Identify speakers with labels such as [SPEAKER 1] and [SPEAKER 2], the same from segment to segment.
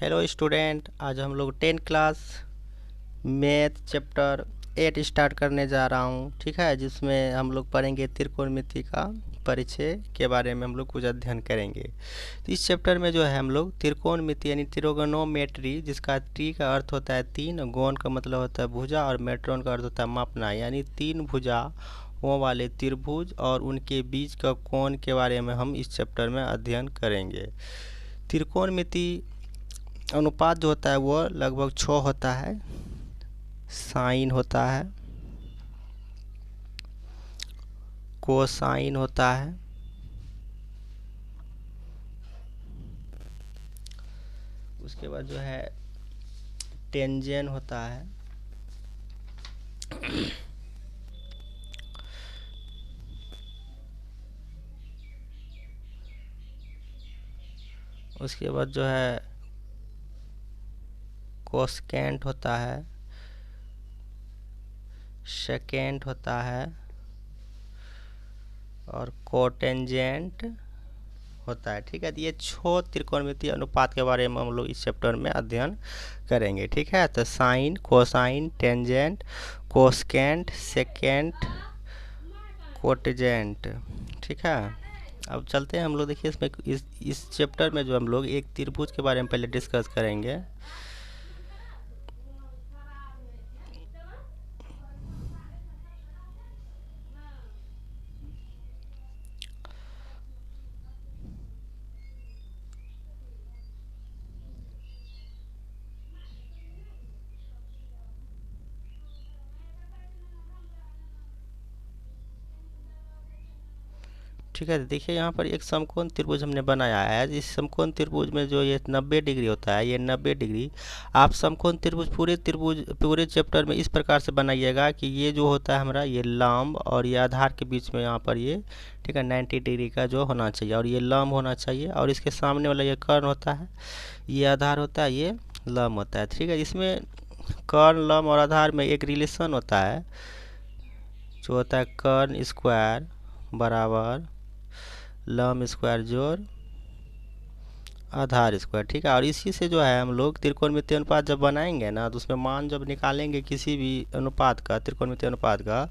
[SPEAKER 1] Hello student, आज हम लोग 10 क्लास मैथ चैप्टर 8 स्टार्ट करने जा रहा हूँ। ठीक है, जिसमें हम लोग पढ़ेंगे त्रिकोणमिति का परिचय के बारे में हम लोग कुछ अध्ययन करेंगे। तो इस चैप्टर में जो है हम लोग त्रिकोणमिति यानी त्रिगोनोमेट्री, जिसका टी का अर्थ होता है तीन, गोन का मतलब होता है भुजा और मेट्रोन का अर्थ होता है मापना, यानी तीन भुजाओं वाले त्रिभुज और उनके बीच का कोण के बारे में हम इस चैप्टर में अध्ययन करेंगे। त्रिकोणमिति अनुपात जो होता है वो लगभग 6 होता है। साइन होता है, कोसाइन होता है, उसके बाद जो है टेंजेंट होता है, उसके बाद जो है कोसेकेंट होता है, सेकेंट होता है और कोटेंजेंट होता है। ठीक है, तो ये 6 त्रिकोणमितीय अनुपात के बारे में हम लोग इस चैप्टर में अध्ययन करेंगे। ठीक है, तो sine, cosine, tangent, cosecant, secant, cotangent. ठीक है, अब चलते हैं हम लोग। देखिए इसमें इस चैप्टर में जो हम लोग एक त्रिभुज के बारे में पहले डिस्कस करेंगे। ठीक है, देखिए यहाँ पर एक समकोण त्रिभुज हमने बनाया है। इस समकोण त्रिभुज में जो ये 90 डिग्री होता है, ये 90 डिग्री आप समकोण त्रिभुज पूरे चैप्टर में इस प्रकार से बनाइएगा कि ये जो होता है हमारा ये लंब और ये आधार के बीच में यहाँ पर ये, ठीक है, 90 डिग्री का जो होना चाहिए और ये लंब होना चाहिए और इसके सामने वाला ये कर्ण होता है, ये आधार होता है, ये लंब होता है। ठीक है, इसमें कर्ण, लंब और आधार में एक रिलेशन होता है जो होता है कर्ण स्क्वायर बराबर लंब स्क्वायर जोड़ आधार स्क्वायर। ठीक है, और इसी से जो है हम लोग त्रिकोणमितीय अनुपात जब बनाएंगे ना, तो उसमें मान जब निकालेंगे किसी भी अनुपात का, त्रिकोणमितीय अनुपात का,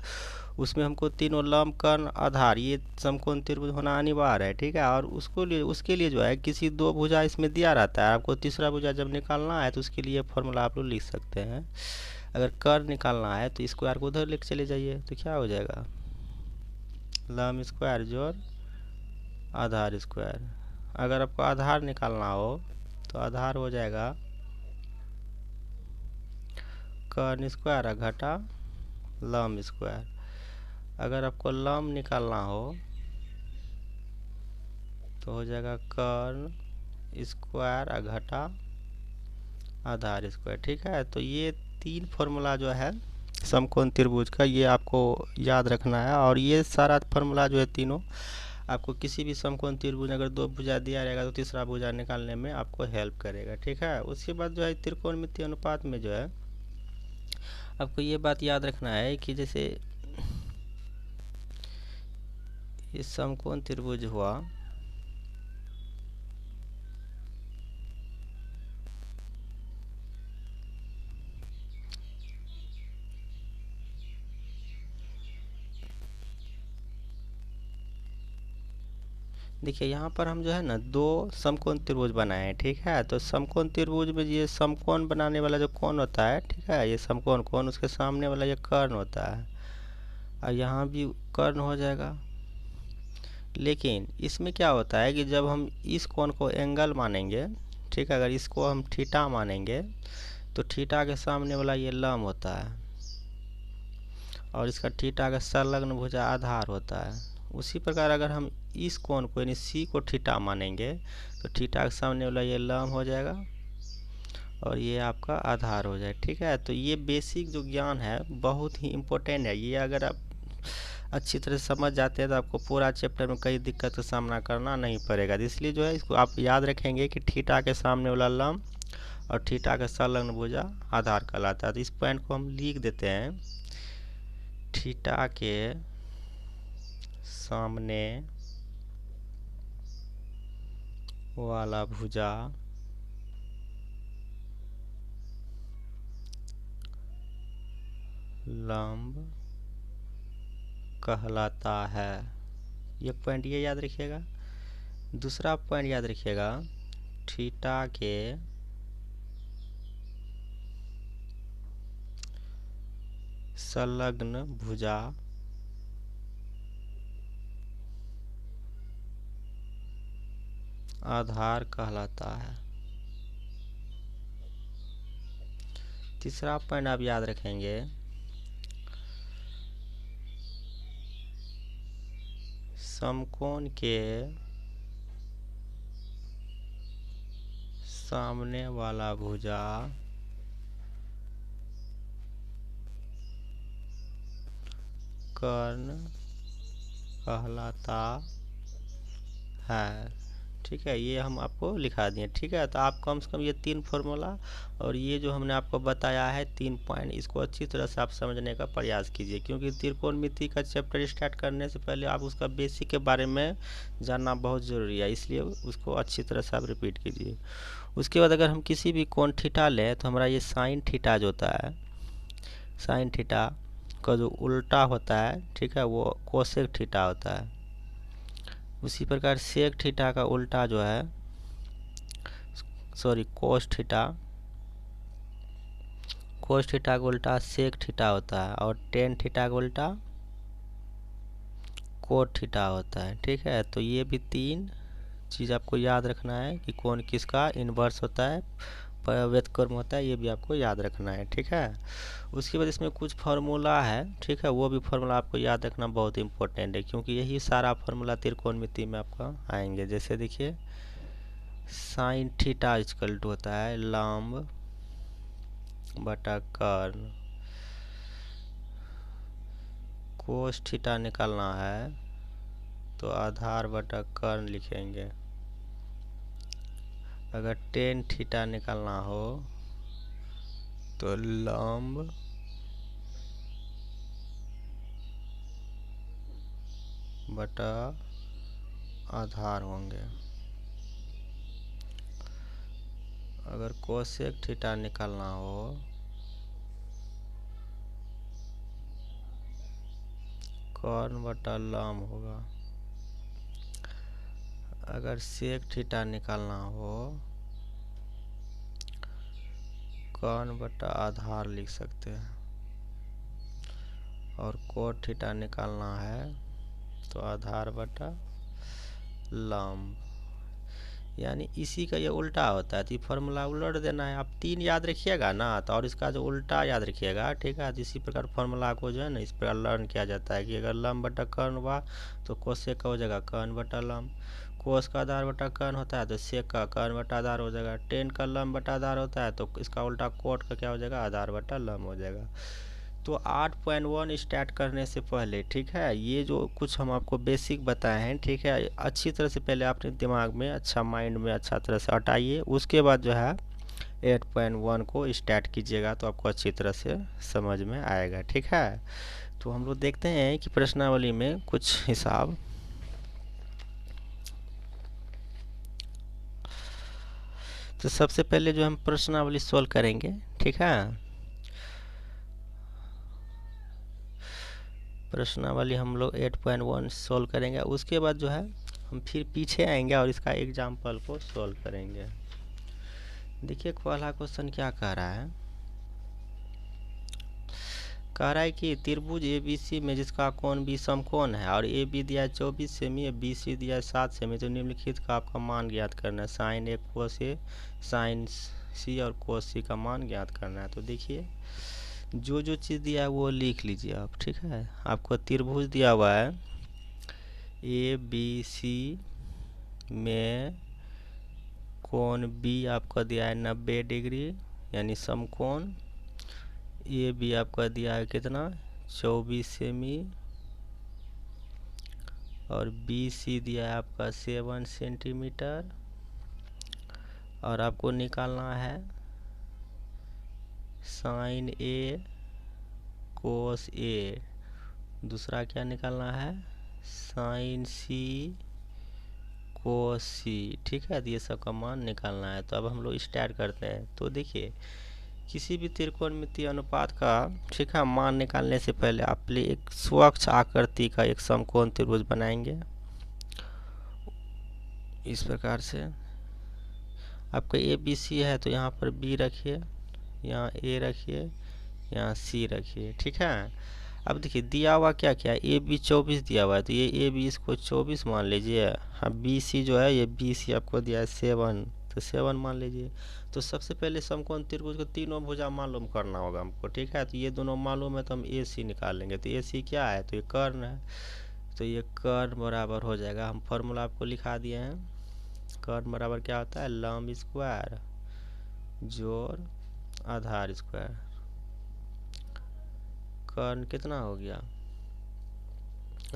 [SPEAKER 1] उसमें हमको तीनों लंब कर्ण आधार ये समकोण त्रिभुज होना अनिवार्य है। ठीक है, और उसके लिए जो है किसी दो भुजा इसमें दिया रहता है। आपको तीसरा भुजा जब निकालना है तो उसके लिए फॉर्मूला आप लोग लिख सकते हैं। अगर कर्ण निकालना है तो स्क्वायर को उधर लेके चले जाइए, तो क्या हो जाएगा, लंब स्क्वायर जोड़ आधार स्क्वायर। अगर आपको आधार निकालना हो तो आधार हो जाएगा कर्ण स्क्वायर घटा लंब स्क्वायर। अगर आपको लंब निकालना हो तो हो जाएगा कर्ण स्क्वायर घटा आधार स्क्वायर। ठीक है, तो ये तीन फॉर्मूला जो है समकोण त्रिभुज का ये आपको याद रखना है और ये सारा फॉर्मूला जो है तीनों आपको किसी भी समकोण त्रिभुज अगर दो भुजा दिया रहेगा तो तीसरा भुजा निकालने में आपको हेल्प करेगा। ठीक है, उसके बाद जो है त्रिकोणमितीय अनुपात में जो है आपको ये बात याद रखना है कि जैसे ये समकोण त्रिभुज हुआ, देखिए यहाँ पर हम जो है ना दो समकोण त्रिभुज बनाए हैं। ठीक है, तो समकोण त्रिभुज में ये समकोण बनाने वाला जो कोण होता है, ठीक है, ये समकोण कोण, उसके सामने वाला ये कर्ण होता है और यहाँ भी कर्ण हो जाएगा। लेकिन इसमें क्या होता है कि जब हम इस कोण को एंगल मानेंगे, ठीक है, अगर इसको हम थीटा मानेंगे तो थीटा के सामने वाला ये लंब होता है और इसका थीटा का संलग्न भुजा आधार होता है। उसी प्रकार अगर हम इस कोण को यानी सी को थीटा मानेंगे तो थीटा के सामने वाला ये लंब हो जाएगा और ये आपका आधार हो जाए। ठीक है, तो ये बेसिक जो ज्ञान है बहुत ही इम्पोर्टेंट है। ये अगर आप अच्छी तरह से समझ जाते हैं तो आपको पूरा चैप्टर में कई दिक्कत का सामना करना नहीं पड़ेगा। इसलिए जो है इसको आप याद रखेंगे कि थीटा के सामने वाला लंब और थीटा का संलग्न भुजा आधार कहलाता है। तो इस पॉइंट को हम लिख देते हैं, थीटा के सामने वाला भुजा लंब कहलाता है। एक पॉइंट ये याद रखिएगा। दूसरा पॉइंट याद रखिएगा, थीटा के संलग्न भुजा आधार कहलाता है। तीसरा पॉइंट आप याद रखेंगे, समकोण के सामने वाला भुजा कर्ण कहलाता है। ठीक है, ये हम आपको लिखा दिए। ठीक है, तो आप कम से कम ये 3 फॉर्मूला और ये जो हमने आपको बताया है 3 पॉइंट, इसको अच्छी तरह से आप समझने का प्रयास कीजिए, क्योंकि त्रिकोणमिति का चैप्टर स्टार्ट करने से पहले आप उसका बेसिक के बारे में जानना बहुत ज़रूरी है, इसलिए उसको अच्छी तरह से आप रिपीट कीजिए। उसके बाद अगर हम किसी भी कोण थीटा लें तो हमारा ये साइन थीटा जो होता है, साइन थीटा का जो उल्टा होता है, ठीक है, वो कोसेक थीटा होता है। उसी प्रकार सेक थीटा का उल्टा जो है, sorry cos theta, cos theta का उल्टा सेक थीटा होता है, और टेन थीटा का उल्टा कोट थीटा होता है। ठीक है, तो ये भी 3 चीज़ आपको याद रखना है कि कौन किसका इन्वर्स होता है, व्यतिक्रम होता है, ये भी आपको याद रखना है। ठीक है, उसके बाद इसमें कुछ फार्मूला है, ठीक है, वो भी फार्मूला आपको याद रखना बहुत इंपॉर्टेंट है, क्योंकि यही सारा फार्मूला त्रिकोणमिति में आपका आएंगे। जैसे देखिए, साइन थीटा इक्वल टू होता है लंब बटा कर्ण, कोस थीटा निकालना है तो आधार बटा कर्ण लिखेंगे। अगर टेन थीटा निकालना हो तो लंब बटा आधार होंगे। अगर कोसेक थीटा निकालना हो कर्ण बटा लंब होगा। अगर सेक थीटा निकालना हो कर्ण बटा आधार लिख सकते हैं, और कोट थीटा निकालना है तो आधार बटा लंब, यानी इसी का ये उल्टा होता है। तो ये फॉर्मूला उलट देना है। आप 3 याद रखिएगा ना, तो और इसका जो उल्टा याद रखिएगा। ठीक है, तो इसी प्रकार फॉर्मूला को जो है ना इस प्रकार लर्न किया जाता है कि अगर लंब बटा कर्ण हुआ तो कोसेक का हो जाएगा कर्ण बटा लंब, कोस का आधार बटा कर्ण होता है तो सेक का कर्ण बटा आधार हो जाएगा, टेन का लंब बटा आधार होता है तो इसका उल्टा कोट का क्या हो जाएगा, आधार बटा लंब हो जाएगा। तो 8.1 स्टार्ट करने से पहले, ठीक है, ये जो कुछ हम आपको बेसिक बताए हैं, ठीक है, अच्छी तरह से पहले अपने दिमाग में अच्छा, माइंड में अच्छा तरह से हटाइए। उसके बाद जो है 8.1 को स्टार्ट कीजिएगा तो आपको अच्छी तरह से समझ में आएगा। ठीक है, तो हम लोग देखते हैं कि प्रश्नावली में कुछ हिसाब। तो सबसे पहले जो हम प्रश्नावली सोल्व करेंगे, ठीक है, प्रश्नावली हम लोग 8.1 सोल्व करेंगे। उसके बाद जो है हम फिर पीछे आएंगे और इसका एग्जाम्पल को सोल्व करेंगे। देखिए पहला क्वेश्चन क्या कह रहा है, कह रहा है कि त्रिभुज ABC में जिसका कोण B समकोण है और AB दिया है 24 सेमी, BC दिया है 7 सेमी, तो निम्नलिखित का आपका मान ज्ञात करना है। Sine A cos A, sine C और कोस C का मान ज्ञात करना है। तो देखिए जो चीज़ दिया है वो लिख लीजिए आप। ठीक है, आपको त्रिभुज दिया हुआ है ABC में कोण B आपका दिया है 90 डिग्री यानी समकोण, AB आपका दिया है कितना 24 सेमी, और BC दिया है आपका 7 सेंटीमीटर, और आपको निकालना है साइन A कोस A, दूसरा क्या निकालना है साइन C कोस C। ठीक है, तो ये सब का मान निकालना है। तो अब हम लोग स्टार्ट करते हैं। तो देखिए किसी भी त्रिकोणमितीय अनुपात का, ठीक है, मान निकालने से पहले आप एक स्वच्छ आकृति का एक समकोण त्रिभुज बनाएंगे इस प्रकार से। आपका ए बी सी है तो यहाँ पर बी रखिए, यहाँ ए रखिए, यहाँ सी रखिए, ठीक है। अब देखिए दिया हुआ क्या क्या है, ए बी 24 दिया हुआ है, तो ये ए बी इसको 24 मान लीजिए। हाँ, बी सी जो है, ये बी सी आपको दिया है 7, तो 7 मान लीजिए। तो सबसे पहले समकोण त्रिभुज को तीनों भुजा मालूम करना होगा हमको, ठीक है। तो ये दोनों मालूम है तो हम ए सी निकालेंगे। तो ए सी क्या है, तो ये कर्ण है, तो ये कर्ण बराबर हो जाएगा, हम फॉर्मूला आपको लिखा दिए हैं। कर्ण बराबर क्या होता है, लंब स्क्वायर जोड़ आधार स्क्वायर। कर्ण कितना हो गया,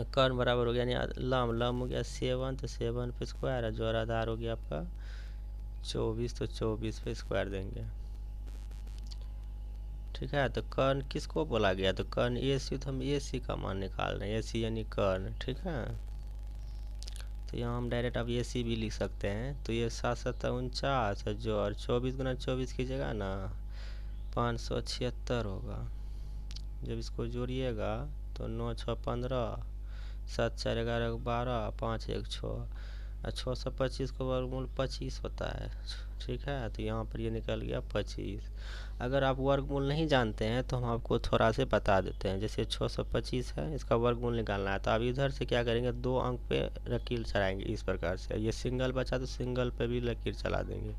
[SPEAKER 1] कर्ण बराबर हो गया यानी लंब हो गया 7, तो 7 पे स्क्वायर है, जोड़ आधार हो गया आपका 24, तो 24 पे स्क्वायर देंगे, ठीक है। तो कर्ण किसको बोला गया, तो कर्ण ए सी, तो हम ए सी का मान निकाल रहे हैं, ए सी यानी कर्ण, ठीक है। तो यहाँ हम डायरेक्ट अब ए सी भी लिख सकते हैं। तो ये 7 7 49 जो, और 24 गुना 24 कीजिएगा ना, 576 होगा। जब इसको जोड़िएगा तो 9 6 15, 7 4 11 12, 5 1 6, और 625 को वर्गमूल 25 होता है, ठीक है। तो यहाँ पर ये निकल गया 25। अगर आप वर्गमूल नहीं जानते हैं तो हम आपको थोड़ा से बता देते हैं। जैसे 625 है, इसका वर्गमूल निकालना है, तो आप इधर से क्या करेंगे, 2 अंक पे लकीर चलाएंगे इस प्रकार से। ये सिंगल बचा तो सिंगल पे भी लकीर चला देंगे।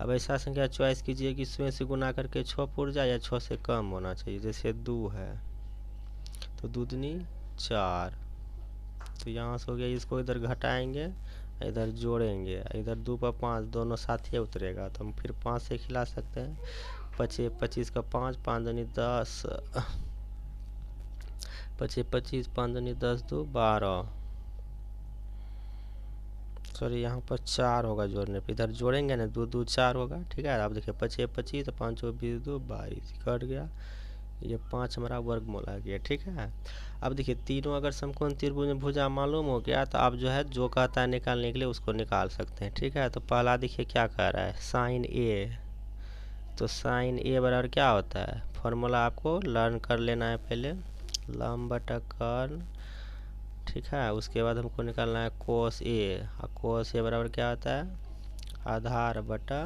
[SPEAKER 1] अब ऐसा संख्या चॉइस कीजिए कि इसमें से गुना करके 6 पूर जाए या 6 से कम होना चाहिए। जैसे 2 है तो 2 दूनी 4, तो यहाँ से हो गया। इसको इधर घटाएंगे, इधर जोड़ेंगे, इधर 2 पर 5 दोनों साथ ही उतरेगा, तो हम फिर 5 से खिला सकते हैं। 25 25 का 5, 5 दूनी 10, 25 25, 5 दूनी 10, 2 12, सॉरी यहाँ पर 4 होगा जोड़ने पे, इधर जोड़ेंगे ना 2 2 4 होगा, ठीक है। आप देखिए 25 25, 5 20 2 22 कट गया, ये 5 हमारा वर्गमूल आ गया, ठीक है। अब देखिए तीनों अगर समकोण त्रिभुज में भुजा मालूम हो गया तो आप जो है जो कहता है निकालने के लिए उसको निकाल सकते हैं, ठीक है। तो पहला देखिए क्या कह रहा है, साइन ए, तो साइन ए बराबर क्या होता है, फॉर्मूला आपको लर्न कर लेना है पहले, लंब बटा कर्ण, ठीक है। उसके बाद हमको निकालना है कोस ए, और कोस ए बराबर क्या होता है, आधार बटा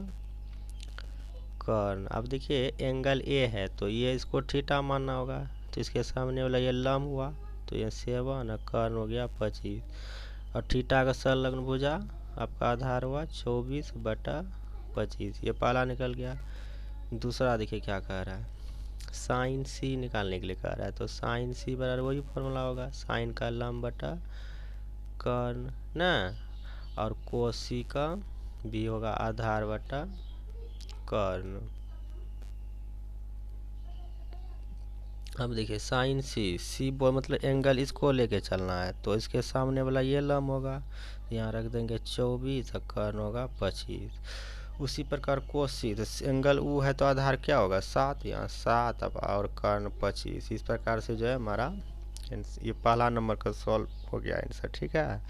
[SPEAKER 1] कर्ण। अब देखिए एंगल ए है तो ये इसको थीटा मानना होगा, तो इसके सामने वाला ये लंब हुआ, तो ये 7 और कर्ण हो गया 25, और थीटा का संलग्न भुजा आपका आधार हुआ 24 बटा 25, ये पहला निकल गया। दूसरा देखिए क्या कह रहा है, साइन सी निकालने के लिए कह रहा है, तो साइन सी बराबर वही फॉर्मूला होगा, साइन का लंब बटा कर्ण ना, और कोसी का भी होगा आधार बटा कर्ण। अब देखिए साइन सी, सी बोल मतलब एंगल इसको लेके चलना है, तो इसके सामने वाला ये लंब होगा, यहाँ रख देंगे 24 और कर्ण होगा 25। उसी प्रकार कोसी, तो एंगल ऊ है तो आधार क्या होगा 7, यहाँ 7 अब और कर्ण 25। इस प्रकार से जो है हमारा ये पहला नंबर का सॉल्व हो गया आंसर, ठीक है।